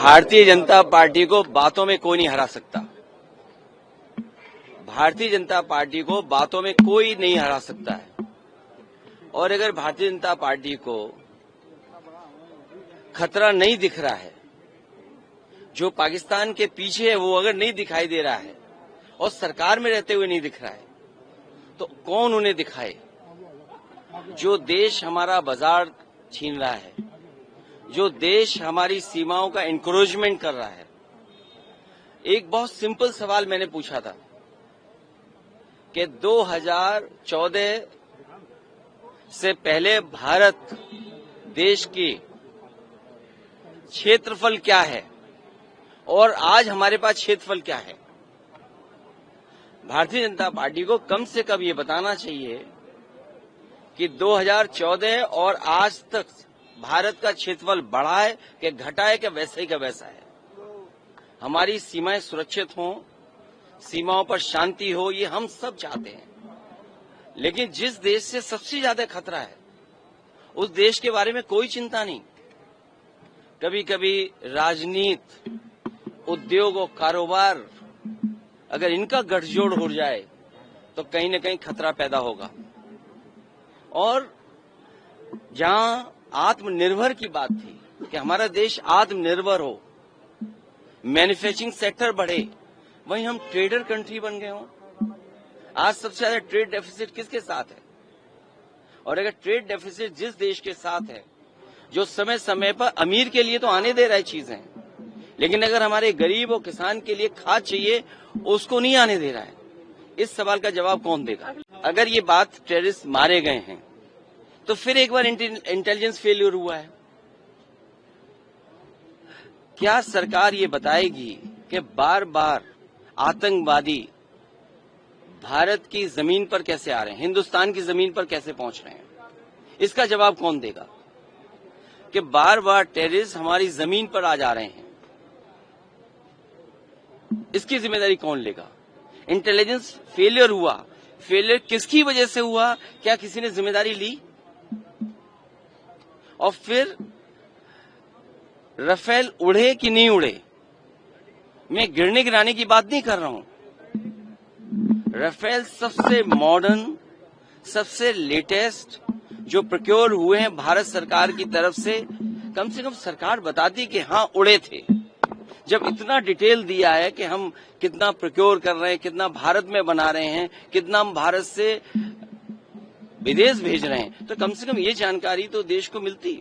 Bharatiya Janata party को बातों में कोई नहीं हरा सकता। भारतीय जनता पार्टी को बातों में कोई नहीं हरा सकता है। और अगर भारतीय जनता पार्टी को खतरा नहीं दिख रहा है, जो पाकिस्तान के पीछे है वो अगर नहीं दिखाई दे रहा है और सरकार में रहते हुए नहीं दिख रहा है, तो कौन उन्हें दिखाए? जो देश हमारा बाजार छीन रहा है, जो देश हमारी सीमाओं का एनक्रोचमेंट कर रहा है। एक बहुत सिंपल सवाल मैंने पूछा था कि 2014 से पहले भारत देश की क्षेत्रफल क्या है और आज हमारे पास क्षेत्रफल क्या है। भारतीय जनता पार्टी को कम से कम ये बताना चाहिए कि 2014 और आज तक भारत का क्षेत्रफल बढ़ा है कि घटा है कि वैसा ही का वैसा है। हमारी सीमाएं सुरक्षित हों, सीमाओं पर शांति हो, ये हम सब चाहते हैं। लेकिन जिस देश से सबसे ज्यादा खतरा है उस देश के बारे में कोई चिंता नहीं। कभी कभी राजनीति, उद्योग और कारोबार अगर इनका गठजोड़ हो जाए तो कहीं न कहीं खतरा पैदा होगा। और जहां आत्मनिर्भर की बात थी कि हमारा देश आत्मनिर्भर हो, मैन्युफैक्चरिंग सेक्टर बढ़े, वहीं हम ट्रेडर कंट्री बन गए हों। आज सबसे ज्यादा ट्रेड डेफिसिट किसके साथ है? और अगर ट्रेड डेफिसिट जिस देश के साथ है जो समय समय पर अमीर के लिए तो आने दे रहा है चीजें, लेकिन अगर हमारे गरीब और किसान के लिए खाद चाहिए उसको नहीं आने दे रहा है, इस सवाल का जवाब कौन देगा? अगर ये बात टेररिस्ट मारे गए हैं तो फिर एक बार इंटेलिजेंस फेल्यूर हुआ है। क्या सरकार ये बताएगी कि बार बार आतंकवादी भारत की जमीन पर कैसे आ रहे हैं, हिंदुस्तान की जमीन पर कैसे पहुंच रहे हैं? इसका जवाब कौन देगा कि बार बार टेररिस्ट हमारी जमीन पर आ जा रहे हैं? इसकी जिम्मेदारी कौन लेगा? इंटेलिजेंस फेलियर हुआ, फेलियर किसकी वजह से हुआ? क्या किसी ने जिम्मेदारी ली? और फिर राफेल उड़े कि नहीं उड़े, मैं गिरने गिराने की बात नहीं कर रहा हूं। राफेल सबसे मॉडर्न, सबसे लेटेस्ट जो प्रोक्योर हुए हैं भारत सरकार की तरफ से, कम से कम सरकार बताती कि हाँ उड़े थे। जब इतना डिटेल दिया है कि हम कितना प्रोक्योर कर रहे हैं, कितना भारत में बना रहे हैं, कितना हम भारत से विदेश भेज रहे हैं, तो कम से कम ये जानकारी तो देश को मिलती।